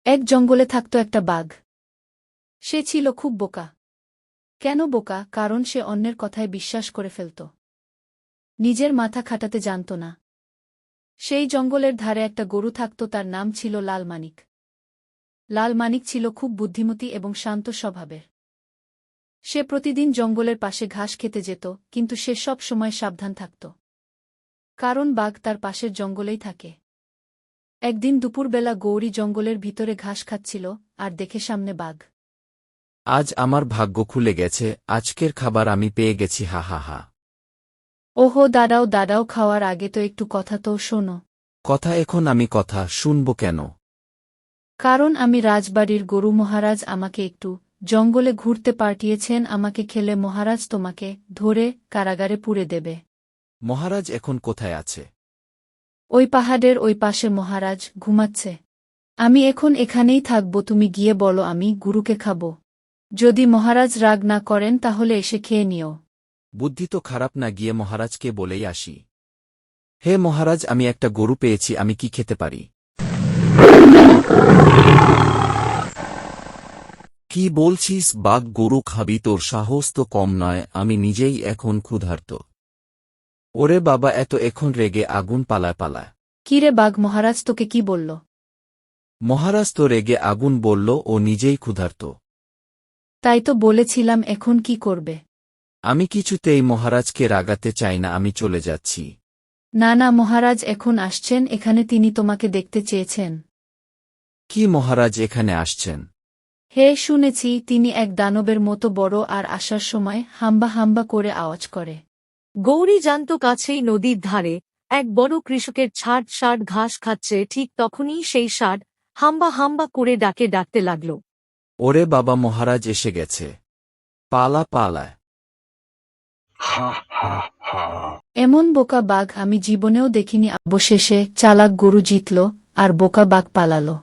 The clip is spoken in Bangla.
এক জঙ্গলে থাকত একটা বাঘ। সে ছিল খুব বোকা। কেন বোকা? কারণ সে অন্যের কথায় বিশ্বাস করে ফেলত। নিজের মাথা খাটাতে জানত না। সেই জঙ্গলের ধারে একটা গরু থাকত, তার নাম ছিল লাল মানিক। লাল মানিক ছিল খুব বুদ্ধিমতী এবং শান্ত স্বভাবের। সে প্রতিদিন জঙ্গলের পাশে ঘাস খেতে যেত, কিন্তু সে সব সময় সাবধান থাকত, কারণ বাঘ তার পাশের জঙ্গলেই থাকে। একদিন দুপুরবেলা গৌরী জঙ্গলের ভিতরে ঘাস খাচ্ছিল, আর দেখে সামনে বাঘ। আজ আমার ভাগ্য খুলে গেছে, আজকের খাবার আমি পেয়ে গেছি, হা হা হা। ওহো, দাঁড়াও দাঁড়াও, খাওয়ার আগে তো একটু কথা তো শোনো। কথা? এখন আমি কথা শুনব কেন? কারণ আমি রাজবাড়ির গরু, মহারাজ আমাকে একটু জঙ্গলে ঘুরতে পাঠিয়েছেন। আমাকে খেলে মহারাজ তোমাকে ধরে কারাগারে পুরে দেবে। মহারাজ এখন কোথায় আছে? ওই পাহাড়ের ওই পাশে মহারাজ ঘুমাচ্ছে। আমি এখন এখানেই থাকব, তুমি গিয়ে বলো আমি গুরুকে খাব। যদি মহারাজ রাগ না করেন তাহলে এসে খেয়ে নিও। বুদ্ধি তো খারাপ না, গিয়ে মহারাজকে বলেই আসি। হে মহারাজ, আমি একটা গরু পেয়েছি, আমি কি খেতে পারি? কি বলছিস? বাঘ গরু খাবি? তোর সাহস তো কম নয়, আমি নিজেই এখন ক্ষুধার্ত। ওরে বাবা, এখন রেগে আগুন পালায় পালায়। কিরে বাঘ, মহারাজ তোকে কি বলল? মহারাজ তো রেগে আগুন বলল, ও নিজেই ক্ষুধার্ত। তাই তো বলেছিলাম, এখন কি করবে? আমি কিছুতেই মহারাজকে রাগাতে চাই না, আমি চলে যাচ্ছি। না না, মহারাজ এখন আসছেন এখানে, তিনি তোমাকে দেখতে চেয়েছেন। কি মহারাজ এখানে আসছেন? হে, শুনেছি তিনি এক দানবের মতো বড়, আর আসার সময় হাম্বা হাম্বা করে আওয়াজ করে। গৌরী জানত কাছেই নদীর ধারে এক বড় কৃষকের ষাট ঘাস খাচ্ছে। ঠিক তখনই সেই ষাট হাম্বা হাম্বা করে ডাকতে লাগল। ওরে বাবা, মহারাজ এসে গেছে, পালা পালা। এমন বোকা বাঘ আমি জীবনেও দেখিনি। অবশেষে চালাক গরু জিতল, আর বোকা বাঘ পালালো।